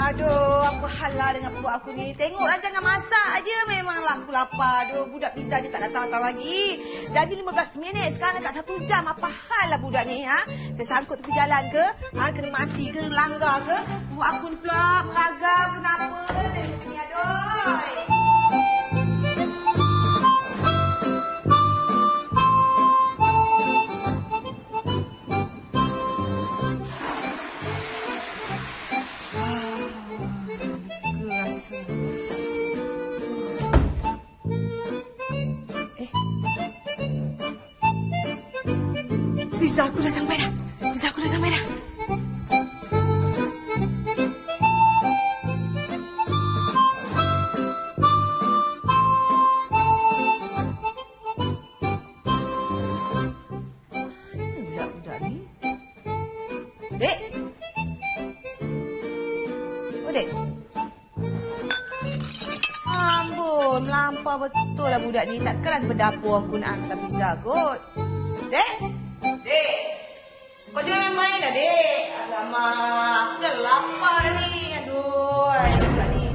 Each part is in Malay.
Aduh, apa halah dengan buat aku ni. Tengoklah jangan masak aja. Memanglah aku lapar. Aduh, budak pizza dia tak datang-datang lagi. Jadi 15 minit, sekarang dekat 1 jam. Apa hal lah budak ni, ha? Dia sangkut tepi jalan ke? Ha? Kena mati ke? Kena langgar ke? Buat aku ni pula meragam. Kenapa? Dari sini, aduh. Pizza aku dah sampai dah. Pizza aku dah sampai dah. Budak-budak ni. Dek. Oh, Dek. Ambon, melampau betul lah budak ni. Takkanlah sebab dapur aku nak hantar pizza kot. Dek. Dek, kau jangan main dah, Dek. Alamak, aku dah lapar dah ni. Aduh, budak ni.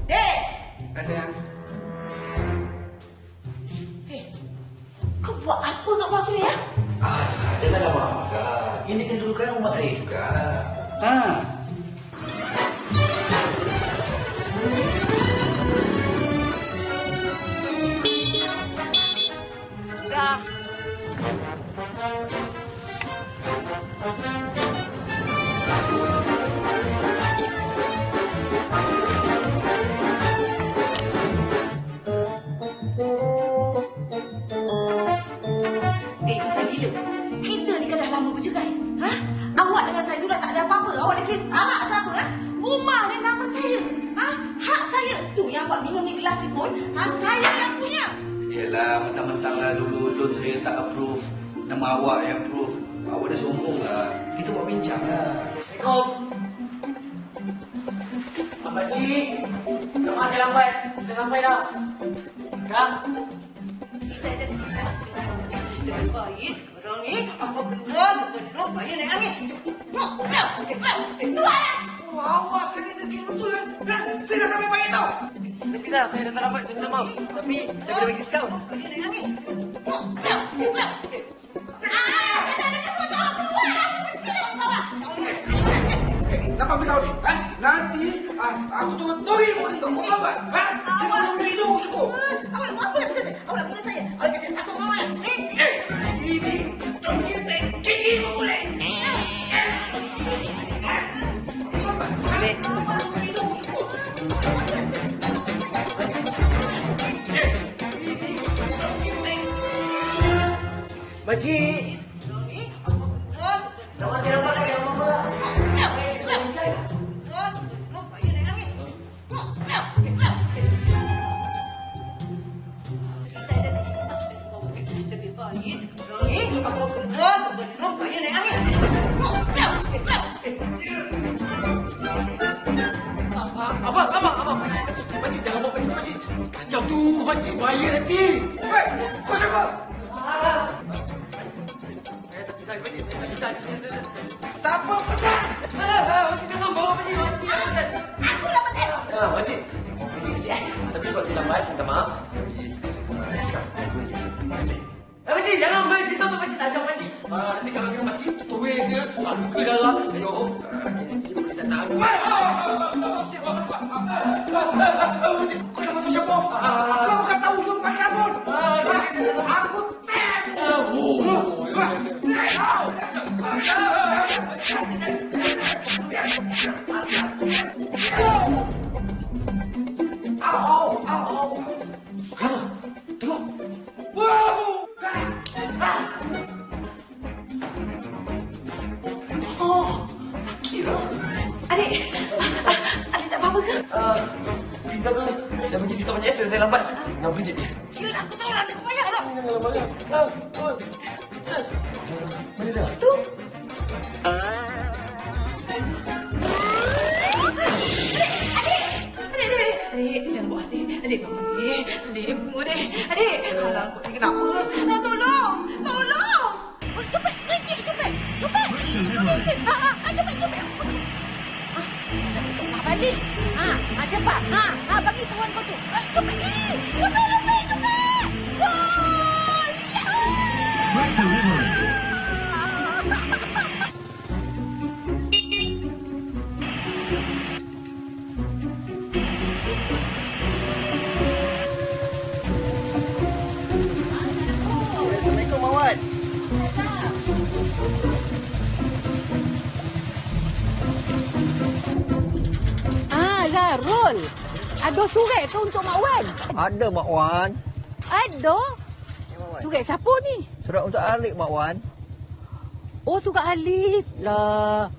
Dek! Sayang. Kau buat apa kat bawah aku ni, ya? Alah, janganlah marah. Ini kan dulu kan rumah saya juga. Ha. Dah. Kita ni kan dah lama bercerai. Ha? Awak dengan saya tu dah tak ada apa-apa. Awak dah kira talak ke apa? Ha? Rumah ni nama saya. Ha? Hak saya. Tu yang awak minum ni gelas ni pun. Ha? Saya yang punya. Yelah, mentang-mentang lah dulu loan saya tak approve. Nama awak yang approve. Awak dah sombong lah. Kita buat bincang lah. Assalamualaikum. Abang Cik. Sama saya lambat. Saya sampai dah. Kak. Saya dah tidak. Lebih baik sekarang ni. Apa benda sebelum saya naik angin. Keluar. Awas kan ini degil betul kan? Saya dah sampai baik tau. Tapi dah, saya dah tak lambat. Saya minta maaf. Tapi saya boleh bagi diskaun. Saya naik angin. Keluar. Nampak pisau ni? Ha? Nanti aku tutupi mulut kau. Kau tahu tak? Ha? Saya belum beli tu cukup. Awak nak buat apa yang pasal saya? Awak nak bunuh saya? Awak nak kasi aku mahu lah. Ini tak kita kiki boleh. Cik. Makcik. Nama saya lambat lagi. Abang. Makcik jangan buat macam tu, makcik. Kacau tu, makcik. Bahaya nanti. Hei, kau siapa? Saya tak bisa, makcik. Saya tak bisa. Siapa pesan? Makcik jangan bawa, makcik. Makcik yang pesan. Aku lah pasal. Makcik. Makcik. Tapi sebab saya lambat, saya minta maaf. Saya pergi diskaun. Makcik, jangan main pisau tu, makcik. Tajam, makcik. Nanti kalau kena makcik, tuwe ke, luka darah. Ayo, nanti boleh saya tahan. Kau dah masuk siapa? Kau bukan tahu hujung pakai pun. Aku Au. Kenapa? Tengok. Wow. Oh, kira. Adik tak apa-apa ke? Pizza tu, saya pergi diskaun banyak saya lambat. RM60 je. Yelah, aku tahu lah. Cukup banyak lah. Mana dah? Tu. Adik, jangan buat adik. Adik, bangun adik. Adik, bangun adik. Adik, alah kau ni kenapa? Tolong. Cepet, cepet. Cepet. Cepet. balik. Cepat. Bagi kawan kau tu. Cepat. Lebih. Cepat. Gol! Assalamualaikum, Mawar. Zarul. Ada surat tu untuk Mak Wan. Ada, Mak Wan. Ada? Ya, Mak Wan. Surat siapa ni? Surat untuk Alif, Mak Wan. Oh, surat Alif. Lah.